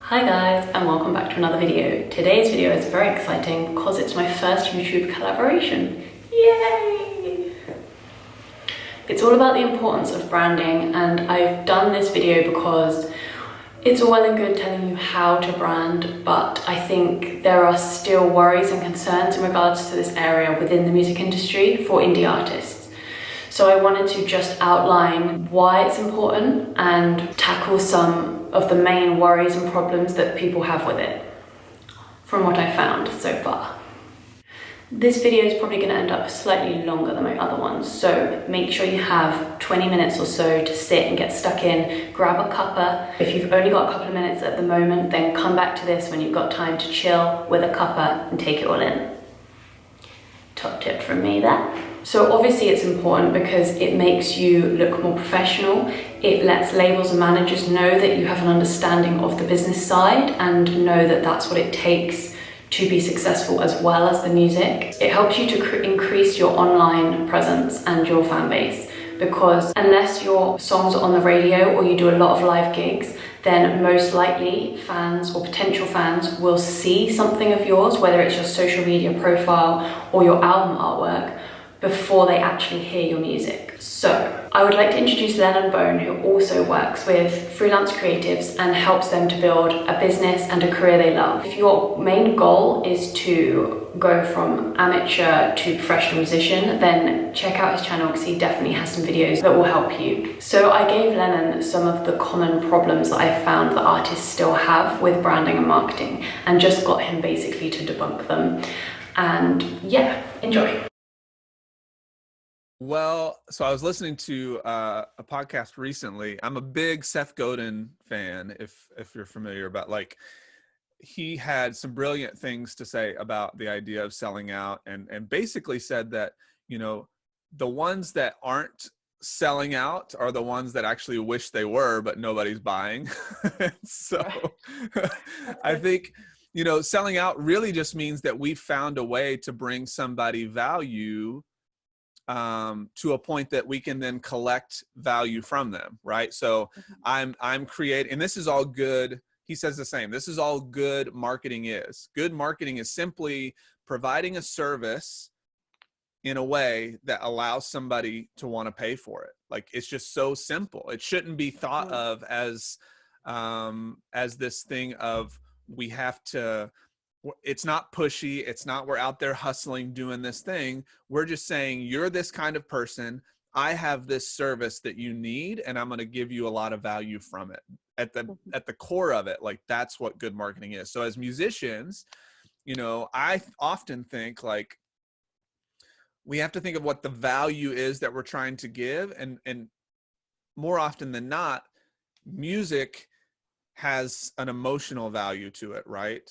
Hi guys, and welcome back to another video. Today's video is very exciting because it's my first YouTube collaboration. Yay! It's all about the importance of branding, and I've done this video because it's all well and good telling you how to brand, but I think there are still worries and concerns in regards to this area within the music industry for indie artists. So I wanted to just outline why it's important and tackle some of the main worries and problems that people have with it, from what I've found so far. This video is probably going to end up slightly longer than my other ones, so make sure you have 20 minutes or so to sit and get stuck in, grab a cuppa. If you've only got a couple of minutes at the moment, then come back to this when you've got time to chill with a cuppa and take it all in. Top tip from me there. So obviously it's important because it makes you look more professional. It lets labels and managers know that you have an understanding of the business side and know that that's what it takes to be successful as well as the music. It helps you to increase your online presence and your fan base, because unless your songs are on the radio or you do a lot of live gigs, then most likely fans or potential fans will see something of yours, whether it's your social media profile or your album artwork, before they actually hear your music. So I would like to introduce Lennon Bone, who also works with freelance creatives and helps them to build a business and a career they love. If your main goal is to go from amateur to professional musician, then check out his channel because he definitely has some videos that will help you. So I gave Lennon some of the common problems that I found that artists still have with branding and marketing, and just got him basically to debunk them. And yeah, enjoy. Well, so I was listening to a podcast recently. I'm a big Seth Godin fan, if you're familiar, about like he had some brilliant things to say about the idea of selling out, and basically said that, you know, the ones that aren't selling out are the ones that actually wish they were, but nobody's buying. So I think, you know, selling out really just means that we found a way to bring somebody value to a point that we can then collect value from them, right? So I'm creating, and this is all good. He says the same. This is all good marketing is. Good marketing is simply providing a service in a way that allows somebody to want to pay for it. Like, it's just so simple. It shouldn't be thought of as this thing of we have to. It's not pushy. It's not we're out there hustling doing this thing. We're just saying, you're this kind of person. I have this service that you need, and I'm going to give you a lot of value from it. At the core of it, like, that's what good marketing is. So as musicians, you know, I often think like we have to think of what the value is that we're trying to give, and more often than not, music has an emotional value to it, right?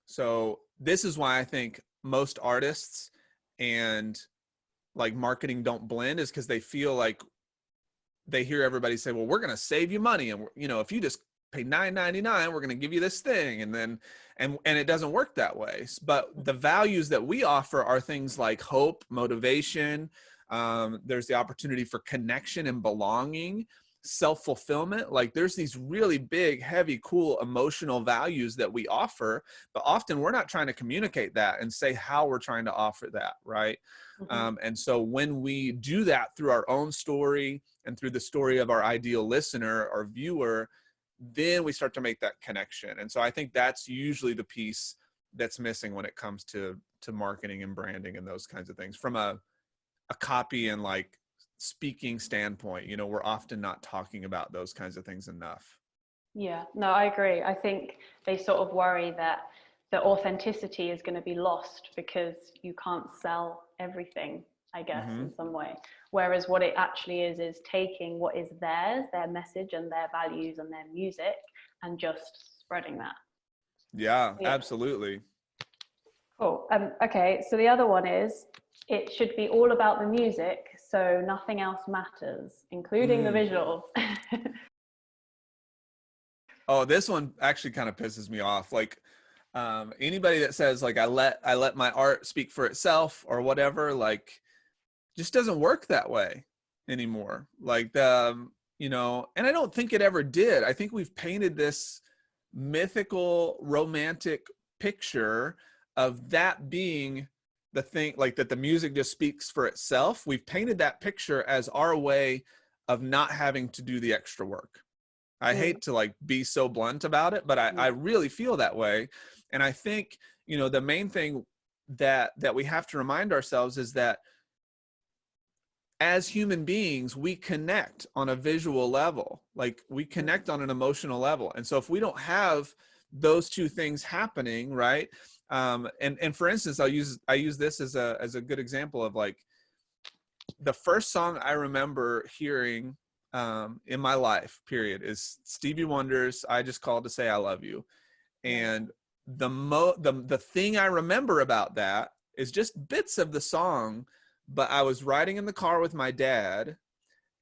So this is why I think most artists and like marketing don't blend, is because they feel like they hear everybody say, well, we're going to save you money. And, you know, if you just pay $9.99, we're going to give you this thing. And then, and it doesn't work that way. But the values that we offer are things like hope, motivation. There's the opportunity for connection and belonging, self-fulfillment. Like, there's these really big, heavy, cool emotional values that we offer, but often we're not trying to communicate that and say how we're trying to offer that, right? And so when we do that through our own story and through the story of our ideal listener or viewer, then we start to make that connection. And so I think that's usually the piece that's missing when it comes to marketing and branding and those kinds of things. From a copy and like speaking standpoint, you know, we're often not talking about those kinds of things enough. Yeah, no, I agree. I think they sort of worry that the authenticity is going to be lost because you can't sell everything, I guess, in some way. Whereas what it actually is taking what is theirs, their message and their values and their music, and just spreading that. Yeah, absolutely. Cool. Okay, so the other one is, it should be all about the music, so nothing else matters, including the visuals. Oh, this one actually kind of pisses me off. Like, anybody that says like, I let my art speak for itself or whatever, like, just doesn't work that way anymore. Like, you know, and I don't think it ever did. I think we've painted this mythical romantic picture of that being the thing, like that the music just speaks for itself. We've painted that picture as our way of not having to do the extra work. I hate to like be so blunt about it, but I really feel that way. And I think, you know, the main thing that we have to remind ourselves is that as human beings, we connect on a visual level, like we connect on an emotional level. And so if we don't have those two things happening, right? And for instance, I use this as a good example of like the first song I remember hearing in my life, period, is Stevie Wonder's "I Just Called to Say I Love You." And the thing I remember about that is just bits of the song, but I was riding in the car with my dad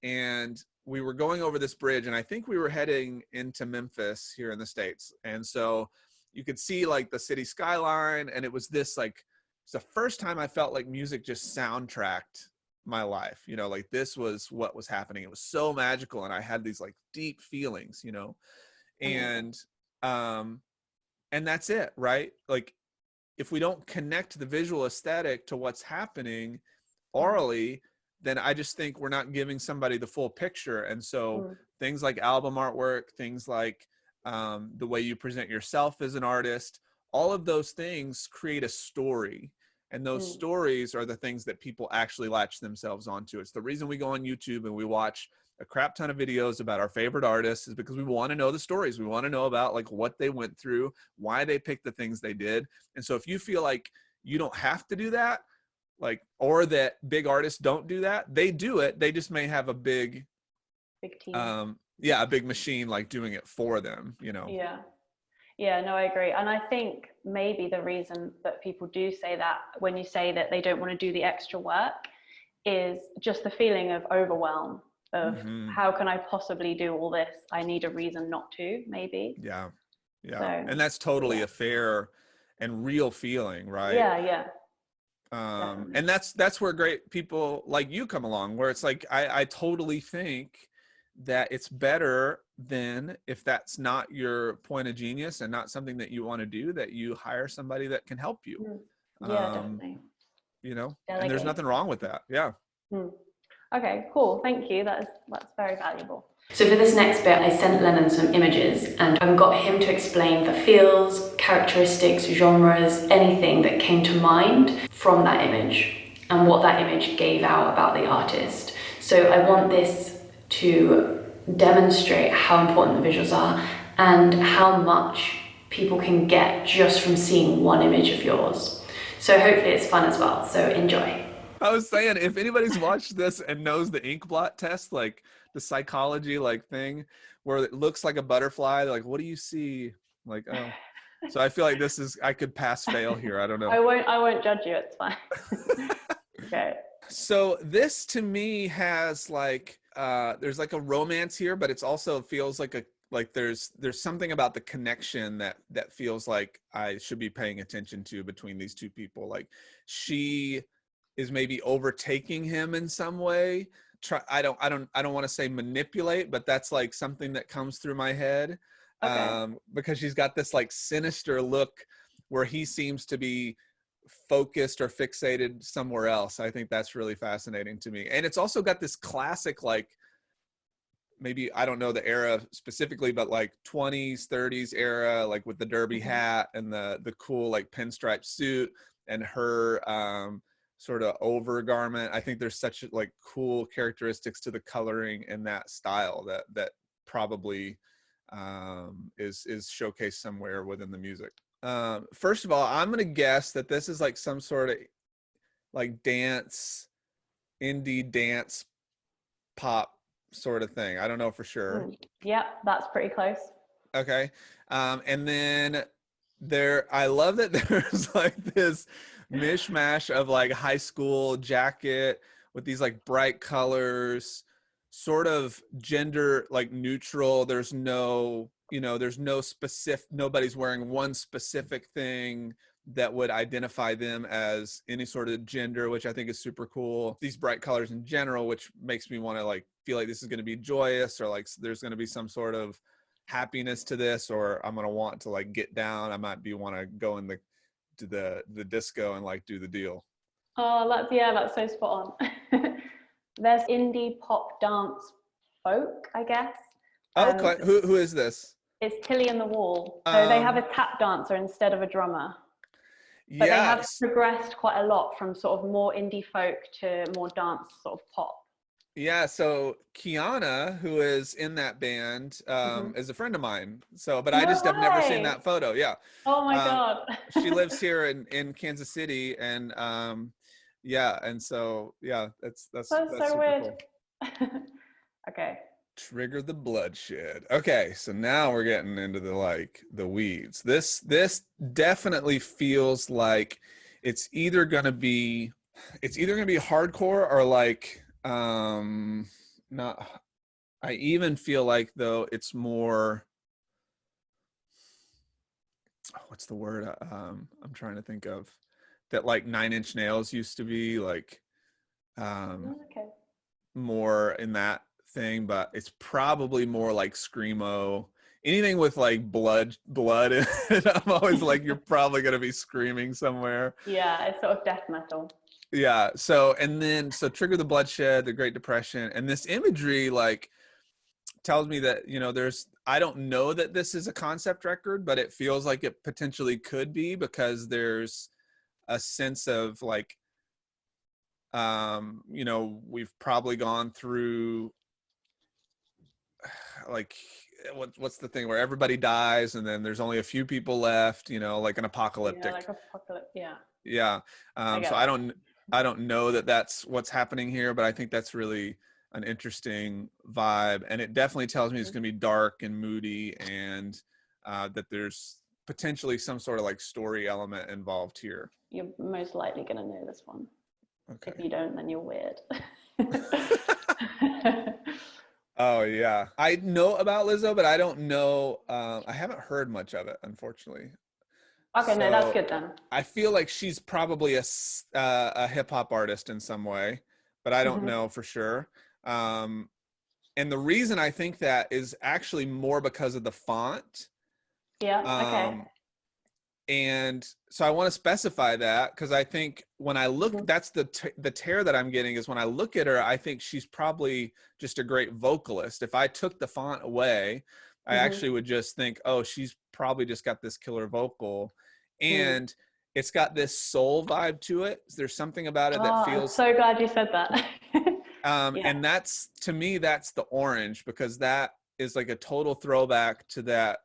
and we were going over this bridge, and I think we were heading into Memphis here in the States. And so you could see like the city skyline, and it was this like, it's the first time I felt like music just soundtracked my life, you know, like this was what was happening. It was so magical, and I had these like deep feelings, you know. And that's it, right? like if we don't connect the visual aesthetic to what's happening orally, then I just think we're not giving somebody the full picture. And so things like album artwork, things like the way you present yourself as an artist, all of those things create a story. And those stories are the things that people actually latch themselves onto. It's the reason we go on YouTube and we watch a crap ton of videos about our favorite artists, is because we want to know the stories. We want to know about like what they went through, why they picked the things they did. And so if you feel like you don't have to do that, like, or that big artists don't do that, they do it. They just may have a big team. A big machine like doing it for them, you know. Yeah, no, I agree. And I think maybe the reason that people do say that, when you say that they don't want to do the extra work, is just the feeling of overwhelm of how can I possibly do all this? I need a reason not to, maybe. Yeah. So, and that's totally a fair and real feeling, right? Yeah. And that's where great people like you come along, where it's like I totally think that it's better than, if that's not your point of genius and not something that you want to do, that you hire somebody that can help you. Definitely. You know, Delegate. And there's nothing wrong with that. Okay, cool. Thank you. That's very valuable. So for this next bit, I sent Lennon some images and I got him to explain the feels, characteristics, genres, anything that came to mind from that image and what that image gave out about the artist. So I want this to demonstrate how important the visuals are and how much people can get just from seeing one image of yours. So hopefully it's fun as well. So enjoy. I was saying, if anybody's watched this and knows the inkblot test, like the psychology like thing where it looks like a butterfly, they're like, what do you see? Like, oh. So I feel like this is, I could pass fail here. I don't know. I won't judge you. It's fine. Okay. So this to me has like, there's like a romance here, but it's also feels like there's something about the connection that feels like I should be paying attention to between these two people. Like she is maybe overtaking him in some way. I don't want to say manipulate, but that's like something that comes through my head. Okay. Because she's got this like sinister look where he seems to be focused or fixated somewhere else. I think that's really fascinating to me. And it's also got this classic, like, maybe, I don't know the era specifically, but like 20s, 30s era, like with the derby hat and the cool like pinstripe suit and her sort of overgarment. I think there's such like cool characteristics to the coloring in that style that probably is showcased somewhere within the music. First of all, I'm gonna guess that this is like some sort of like indie dance pop sort of thing. I don't know for sure. Yeah, that's pretty close. Okay. And then I love that there's like this mishmash of like high school jacket with these like bright colors, sort of gender like neutral. There's no specific, nobody's wearing one specific thing that would identify them as any sort of gender, which I think is super cool. These bright colors in general, which makes me want to like feel like this is going to be joyous, or like there's going to be some sort of happiness to this, or I'm going to want to like get down. I might want to go in the disco and like do the deal. Oh, that's so spot on. There's indie pop dance folk, I guess. Okay, who is this? It's Tilly and the Wall. So they have a tap dancer instead of a drummer. But they have progressed quite a lot from sort of more indie folk to more dance sort of pop. Yeah, so Kiana, who is in that band, is a friend of mine. So, but I just have never seen that photo. Yeah. Oh my God. She lives here in Kansas City, and yeah, and so yeah, that's so super weird. Cool. Okay. Trigger the bloodshed. Okay, so now we're getting into the weeds. This definitely feels like it's either gonna be hardcore or like not. I even feel like though it's more, what's the word I'm trying to think of, that like 9 Inch Nails used to be like Okay. more in that thing, but it's probably more like screamo, anything with like blood in it. I'm always like, you're probably gonna be screaming somewhere. Yeah, it's sort of death metal. Yeah, so Trigger the Bloodshed, the Great Depression, and this imagery like tells me that, you know, I don't know that this is a concept record, but it feels like it potentially could be, because there's a sense of like, you know, we've probably gone through like, what's the thing where everybody dies and then there's only a few people left, you know, like an apocalyptic. Yeah, like apocalypse. Yeah. Yeah. So I don't know that that's what's happening here, but I think that's really an interesting vibe, and it definitely tells me it's going to be dark and moody, and that there's potentially some sort of like story element involved here. You're most likely going to know this one. Okay. If you don't, then you're weird. Oh yeah, I know about Lizzo, but I don't know. I haven't heard much of it, unfortunately. Okay, so, no, that's good then. I feel like she's probably a hip hop artist in some way, but I don't know for sure. And the reason I think that is actually more because of the font. Yeah. Okay. And so I want to specify that, because I think when I look, that's the tear that I'm getting, is when I look at her, I think she's probably just a great vocalist. If I took the font away, I actually would just think, oh, she's probably just got this killer vocal, and it's got this soul vibe to it. There's something about it that feels. I'm so glad you said that. And that's, to me, that's the orange, because that is like a total throwback to that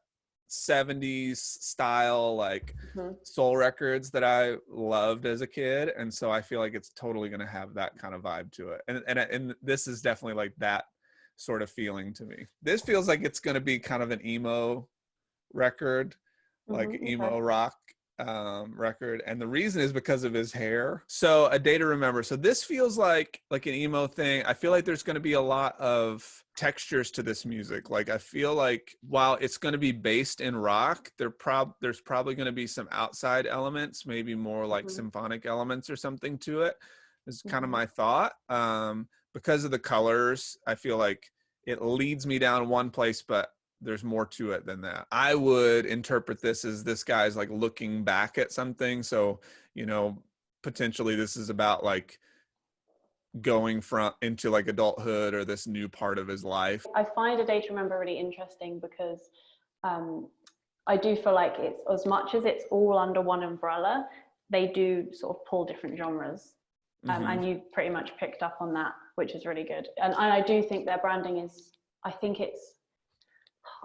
70s style like soul records that I loved as a kid, and so I feel like it's totally going to have that kind of vibe to it, and this is definitely like that sort of feeling to me. This feels like it's going to be kind of an emo record, like emo rock record, and the reason is because of his hair. So A Day to Remember. So this feels like an emo thing. I feel like there's going to be a lot of textures to this music. Like I feel like while it's going to be based in rock, there's probably going to be some outside elements, maybe more like symphonic elements or something to it. Is kind of my thought. Because of the colors, I feel like it leads me down one place, but there's more to it than that. I would interpret this as this guy's like looking back at something. So, you know, potentially this is about like going into like adulthood or this new part of his life. I find A Day to Remember really interesting because I do feel like it's, as much as it's all under one umbrella, they do sort of pull different genres. And you pretty much picked up on that, which is really good. And I do think their branding is, I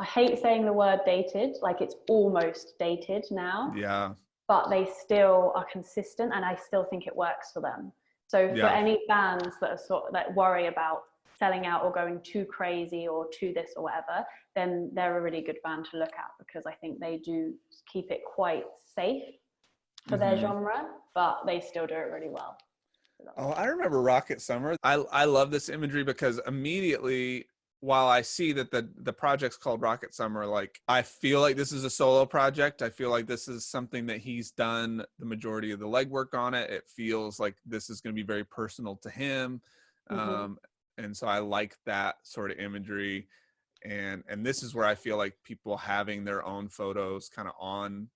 hate saying the word dated, like it's almost dated now. Yeah. But they still are consistent, and I still think it works for them. So for any bands that are that worry about selling out or going too crazy or too this or whatever, then they're a really good band to look at, because I think they do keep it quite safe for their genre, but they still do it really well. Oh, I remember Rocket Summer. I love this imagery because immediately, while I see that the project's called Rocket Summer, like I feel like this is a solo project. I feel like this is something that he's done the majority of the legwork on it. It feels like this is going to be very personal to him. And so I like that sort of imagery. And this is where I feel like people having their own photos kind of on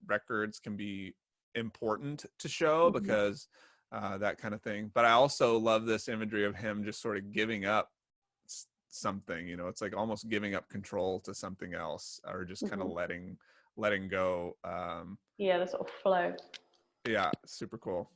records can be important to show, because that kind of thing. But I also love this imagery of him just sort of giving up something, you know, it's like almost giving up control to something else, or just kind of letting go. Yeah, the sort of flow. Yeah, super cool.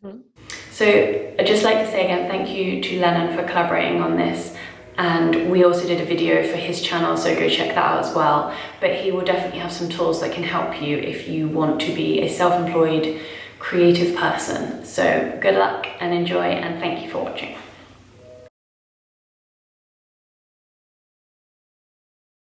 So I'd just like to say again, thank you to Lennon for collaborating on this. And we also did a video for his channel, so go check that out as well. But he will definitely have some tools that can help you if you want to be a self-employed creative person. So good luck and enjoy, and thank you for watching.